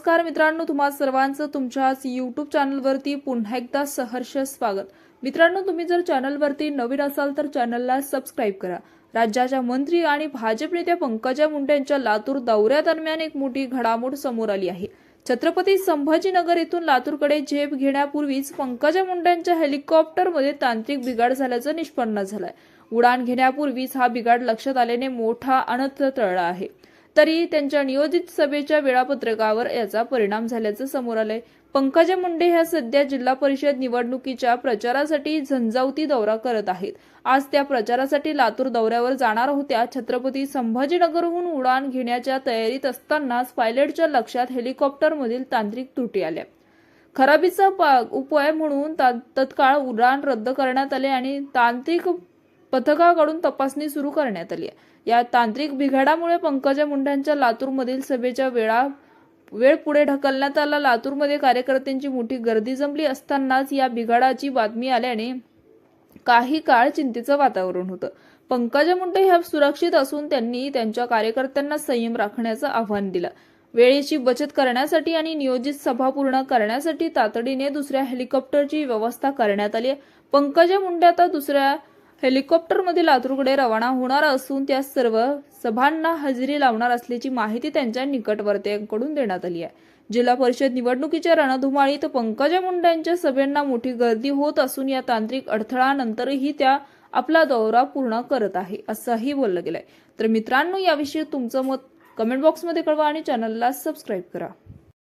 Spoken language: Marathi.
नमस्कार मित्रांनो, तुम्हा सर्वांचं तुमच्याच यूट्यूब चॅनलवरती पुन्हा एकदा सहर्ष स्वागत। मित्रांनो, तुम्ही जर चॅनलवरती नवीन असाल तर चॅनलला सबस्क्राइब करा। राज्याच्या मंत्री आणि भाजप नेत्या पंकजा मुंडे यांच्या लातूर दौऱ्यादरम्यान एक मोठी घडामोड समोर आली आहे। छत्रपती संभाजीनगर येथून लातूरकडे झेप घेण्यापूर्वीच पंकजा मुंडे यांच्या हेलिकॉप्टरमध्ये तांत्रिक बिघाड झाल्याचं निष्पन्न झालंय। उडान घेण्यापूर्वीच हा बिघाड लक्षात आल्याने मोठा अनर्थ टळला आहे। तरी त्यांच्या नियोजित सभेच्या वेळापत्रकावर याचा परिणाम झाल्याचं समोर आलंय। पंकजा मुंडे ह्या सध्या जिल्हा परिषद निवडणुकीच्या प्रचारासाठी झंझावती दौरा करत आहेत। आज त्या प्रचारासाठी लातूर दौऱ्यावर जाणार होत्या। छत्रपती संभाजीनगरहून उडान घेण्याच्या तयारीत असतानाच पायलटच्या लक्षात हेलिकॉप्टरमधील तांत्रिक त्रुटी आल्या। खराबीचा उपाय म्हणून तत्काळ उडान रद्द करण्यात आले आणि तांत्रिक पथकाकडून तपासणी सुरू करण्यात आली। या तांत्रिक बिघाडामुळे पंकजा मुंडेंच्या लातूरमधील सभेच्या वेळ पुढे ढकलण्यात आला। लातूरमध्ये कार्यकर्त्यांची मोठी गर्दी जमली असतानाच या बिघाडाची बातमी आल्याने काही काळ चिंतेचं वातावरण होतं। पंकजा मुंडे ह्या सुरक्षित असून त्यांनी त्यांच्या कार्यकर्त्यांना संयम राखण्याचं आवाहन दिलं। वेळेची बचत करण्यासाठी आणि नियोजित सभा पूर्ण करण्यासाठी तातडीने दुसऱ्या हेलिकॉप्टरची व्यवस्था करण्यात आली। पंकजा मुंडे आता दुसऱ्या हेलिकॉप्टरमध्ये लातूरकडे रवाना होणार असून त्या सर्व सभांना हजेरी लावणार असल्याची माहिती त्यांच्या निकटवर्तीयांकडून देण्यात आली आहे। जिल्हा परिषद निवडणुकीच्या रणधुमाळीत पंकजा मुंडे यांच्या सभेंना मोठी गर्दी होत असून या तांत्रिक अडथळ्यानंतरही त्या आपला दौरा पूर्ण करत आहे असंही बोललं गेलंय। तर मित्रांनो, याविषयी तुमचं मत कमेंट बॉक्समध्ये कळवा आणि चॅनलला सबस्क्राइब करा।